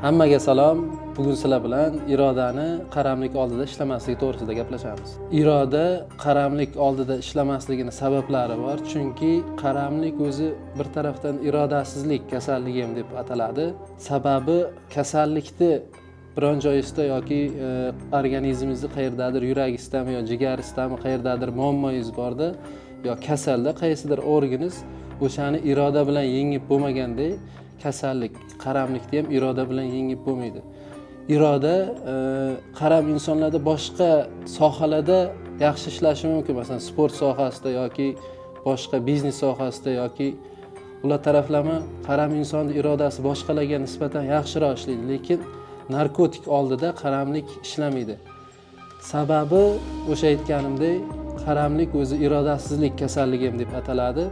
Hammaga salom. Bugun sizlar bilan irodani qaramlik oldida ishlamaslik to'g'risida gaplashamiz. Iroda qaramlik oldida ishlamasligini sabablari bor, chunki qaramlik o'zi bir tarafdan irodasizlik kasalligi ham deb ataladi. Sababi kasallikni biron joyingizda yoki organizmingizni qayerdadir yuragingizdami yo jigaringizdami qayerdadir muammoyingiz borda yo kasalda qaysidir organingiz o'shani iroda bilan yengib bo'lmaganda kasallik, qaramlikni ham iroda bilan yengib bo'lmaydi. Iroda qaram insonlarda boshqa sohalarda yaxshi ishlashi mumkin, masalan sport sohasida yoki boshqa biznes sohasida yoki ular taraflama qaram insonning irodasi boshqalarga nisbatan yaxshiroq ishlaydi, lekin narkotik oldida qaramlik ishlamaydi. Sababi o'sha aytganimdek, qaramlik o'zi irodasizlik kasalligi ham deb ataladi.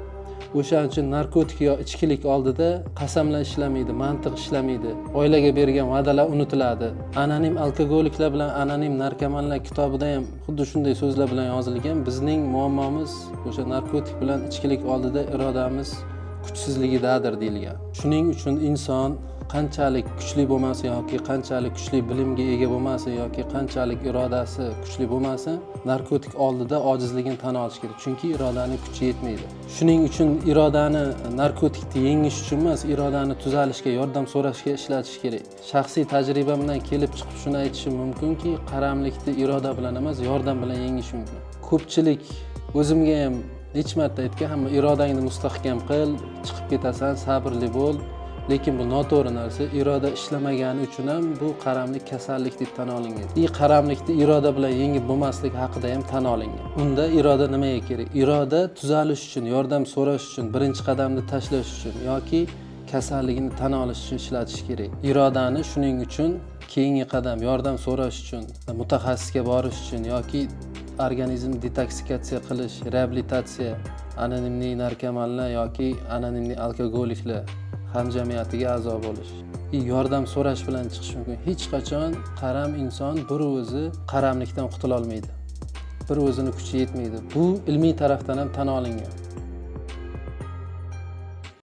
O'shaning uchun narkotik yo ichkilik oldida qasamlar ishlamaydi, mantiq ishlamaydi. Oilaga bergan va'dalar unutiladi. Anonim alkogoliklar bilan anonim narkomanlar kitobida ham xuddi shunday so'zlar bilan yozilgan. Bizning muammomiz o'sha narkotik bilan ichkilik oldida irodamiz kuchsizligidadir deyilgan. Shuning uchun inson qanchalik kuchli bo'lmasin yoki qanchalik kuchli bilimga ega bo'lmasin yoki qanchalik irodasi kuchli bo'lmasin, narkotik oldida ojizligini tan olish kerak, chunki irodaning kuchi yetmaydi. Shuning uchun irodani narkotikni yengish uchun emas, irodani tuzalishga, yordam so'rashga ishlatish kerak. Shaxsiy tajribamdan kelib chiqib shuni aytishim mumkinki, qaramlikni iroda bilan emas, yordam bilan yengish mumkin. Ko'pchilik o'zimga ham necha marta aytgan, hamma irodangni mustahkam qil, chiqib ketasan, sabrli bo'l. Lekin bu noto'g'ri narsa. Iroda ishlamagani uchun ham bu qaramlik kasallik deb tan olingan. Qaramlikni iroda bilan yengib bo'lmaslik haqida ham tan olingan. Unda iroda nimaga kerak? Iroda tuzalish uchun, yordam so'rash uchun, birinchi qadamni tashlash uchun yoki kasalligini tan olish uchun ishlatish kerak. Irodani shuning uchun keyingi qadam yordam so'rash uchun, mutaxassisga borish uchun yoki organizmni detoksikatsiya qilish, reabilitatsiya, anonimniy narkomanlar yoki anonimniy alkogoliklar hamjamiyatiga a'zo bo'lish, yordam so'rash bilan chiqish mumkin. Hech qachon qaram inson bir o'zi qaramlikdan qutula olmaydi. Bir o'zini kuchi yetmaydi. Bu ilmiy tarafdan ham tan olingan.